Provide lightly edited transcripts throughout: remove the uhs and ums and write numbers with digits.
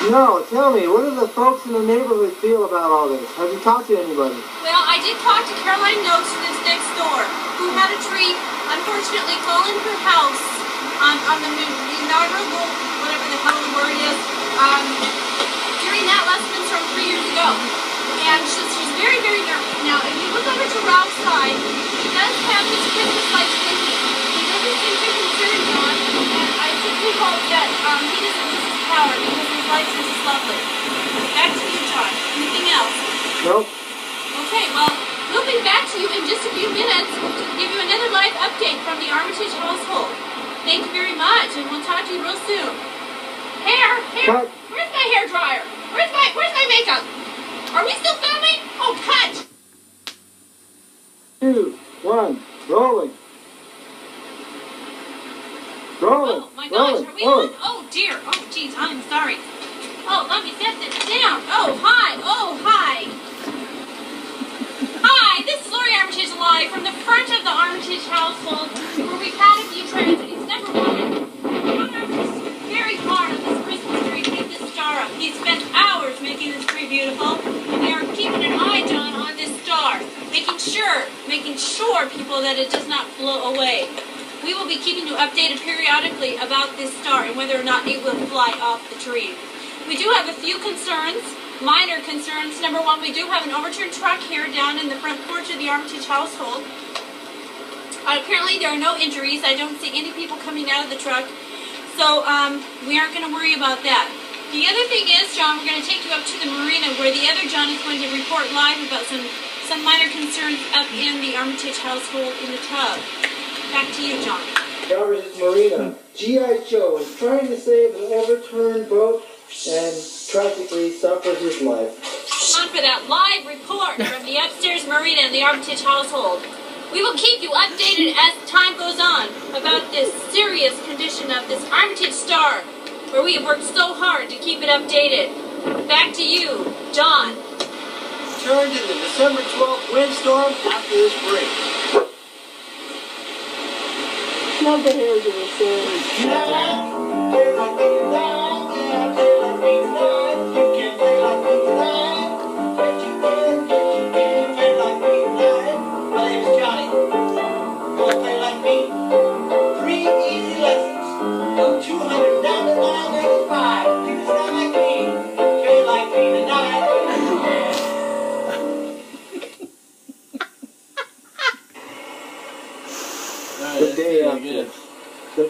No, tell me, what do the folks in the neighborhood feel about all this? Have you talked to anybody? Well, I did talk to Caroline Noakes, who lives next door, who had a tree, unfortunately, fall in her house on the inaugural, whatever the hell the word is, during that last windstorm 3 years ago. And she's very, very nervous. Now, if you look over to Ralph's side, he does have his Christmas lights blinking. He doesn't seem too concerned, John, and I simply hope that he doesn't lose his power because his lights are just lovely. Back to you, John. Anything else? Nope. Okay, well, we'll be back to you in just a few minutes to give you another live update from the Armitage household. Thank you very much, and we'll talk to you real soon. Hair! Cut. Where's my hair dryer? Where's my makeup? Are we still filming? Oh, cut! 2, 1, rolling. Rolling. Oh, my gosh, rolling, are we rolling. on? Oh, dear. Oh, jeez, I'm sorry. Oh, let me set this down. Oh, hi. Oh, hi. Hi, this is Lori Armitage live from the front of the Armitage household, where we've had a few tragedies. Number one, John Armitage is very hard on this Christmas tree to get this star up. He spent hours making this tree beautiful, and we are keeping an eye, John, on this star, making sure, people, that it does not blow away. We will be keeping you updated periodically about this star and whether or not it will fly off the tree. We do have a few concerns. Minor concerns. Number one, we do have an overturned truck here down in the front porch of the Armitage household. Apparently there are no injuries. I don't see any people coming out of the truck. So we aren't going to worry about that. The other thing is, John, we're going to take you up to the marina where the other John is going to report live about some minor concerns up in the Armitage household in the tub. Back to you, John. Armitage Marina. G.I. Joe is trying to save an overturned boat and tragically suffers his life. On for that live report from the upstairs marina in the Armitage household. We will keep you updated as time goes on about this serious condition of this Armitage star, where we have worked so hard to keep it updated. Back to you, John. Turned in the December 12th windstorm after this break. Love the hair to the The day after, the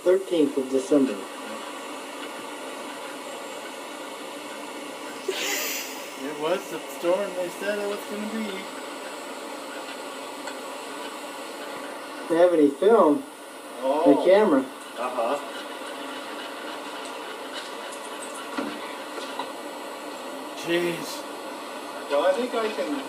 13th of December. It was the storm they said it was going to be. They have any film? The camera. Uh-huh. Jeez. Well, I think I can